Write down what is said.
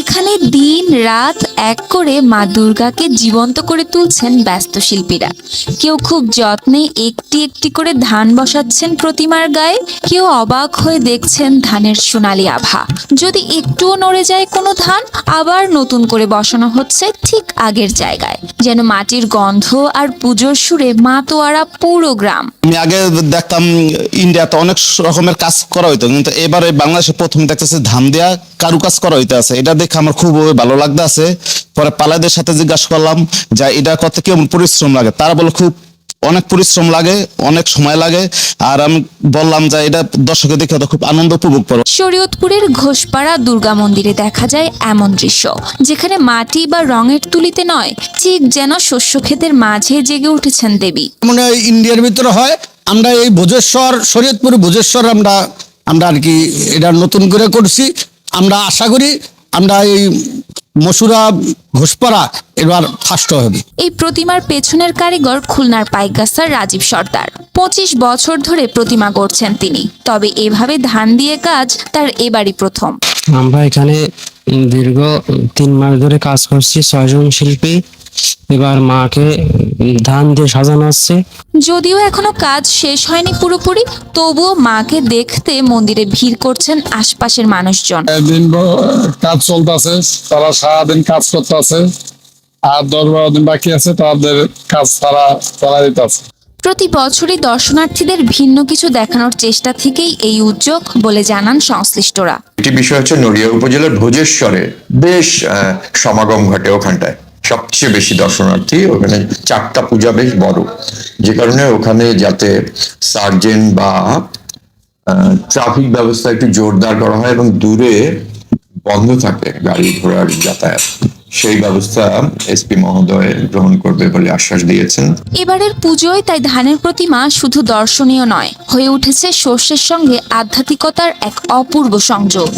এখানে দিন রাত এক করে মা দুর্গাকে জীবন্ত করে তুলছেন ব্যস্ত শিল্পীরা। কেউ খুব যত্নে একটি একটি করে ধান বসাচ্ছেন প্রতিমার গায়ে, কেউ অবাক হয়ে দেখছেন ধানের সোনালী আভা। যদি একটুও নড়ে যায় কোনো ধান, আবার নতুন করে বসানো হচ্ছে ঠিক আগের জায়গায়, যেন মাটির গন্ধ আর পুজোর সুরে মাতোয়ারা পুরো গ্রাম। আমি আগে দেখতাম ইন্ডিয়াতে অনেক রকমের কাজ করা হইতো, কিন্তু এবারে বাংলাদেশে প্রথম দেখতেছে ধান দেয়া কারুকাজ করা হইতে আছে। এটা দেখে আমার খুব ভালো লাগতে আছে। পরে পালাইদের সাথে জিজ্ঞাসা করলাম যে এটা করতে কেমন পরিশ্রম লাগে, তারা বলে খুব অনেক পরিশ্রম লাগে, অনেক সময় লাগে। আর আমি বললাম যে এটা দর্শকের দেখে তো খুব আনন্দ উপভোগ করো। শরীয়তপুরের ঘোষপাড়া দুর্গা মন্দিরে দেখা যায় এমন দৃশ্য, যেখানে মাটি বা রঙের তুলিতে নয়, ঠিক যেন শস্য ক্ষেতের মাঝে জেগে উঠেছেন দেবী। মনে হয় ইন্ডিয়ার ভিতরে হয়। আমরা এই ভোজেশ্বর, শরীয়তপুর ভোজেশ্বর আমরা আর কি এটা নতুন করে করছি। আমরা আশা করি আমরা এই মসুরা ঘোষপাড়া এবার ফার্স্ট হবে। এই প্রতিমার পেছনের কারিগর খুলনার পাইকগাছার রাজীব সর্দার। 25 বছর ধরে প্রতিমা গড়ছেন তিনি, তবে এভাবে ধান দিয়ে কাজ তার এবারই প্রথম। আমরা এখানে দীর্ঘ 3 মাস ধরে কাজ করছি, 6 জন শিল্পী। এবার মাকে ধান দিয়ে সাজানো হচ্ছে। যদিও এখনো কাজ শেষ হয়নি পুরোপুরি, তবুও মাকে দেখতে মন্দিরে ভিড় করছেন আশপাশের মানুষজন। দিন কাজ চলতেছে, তারা সারাদিন কাজ করতেছে, আর 10-12 দিন বাকি আছে, তাদের কাজ তারা চালা দিতেছে। প্রতি বছরই দর্শনার্থীদের ভিন্ন কিছু দেখানোর চেষ্টা থেকেই এই উদ্যোগ বলে জানান সংশ্লিষ্টরা। একটি বিষয় হচ্ছে নড়িয়া উপজেলার ভোজেশ্বরে বেশ সমাগম ঘটে। ওখানটায় সবচেয়ে বেশি দর্শনার্থী, ওখানে 4টা পূজা বেশ বড়, যে কারণে ওখানে যাতে সার্জেন বা ট্রাফিক ব্যবস্থা একটু জোরদার করা হয় এবং দূরে বন্ধ থাকে গাড়ি ঘোড়ার যাতায়াত, সেই ব্যবস্থা এসপি মহোদয় গ্রহণ করবে বলে আশ্বাস দিয়েছেন। এবারের পুজোয় তাই ধানের প্রতিমা শুধু দর্শনীয় নয়, হয়ে উঠেছে শস্যের সঙ্গে আধ্যাত্মিকতার এক অপূর্ব সংযোগ।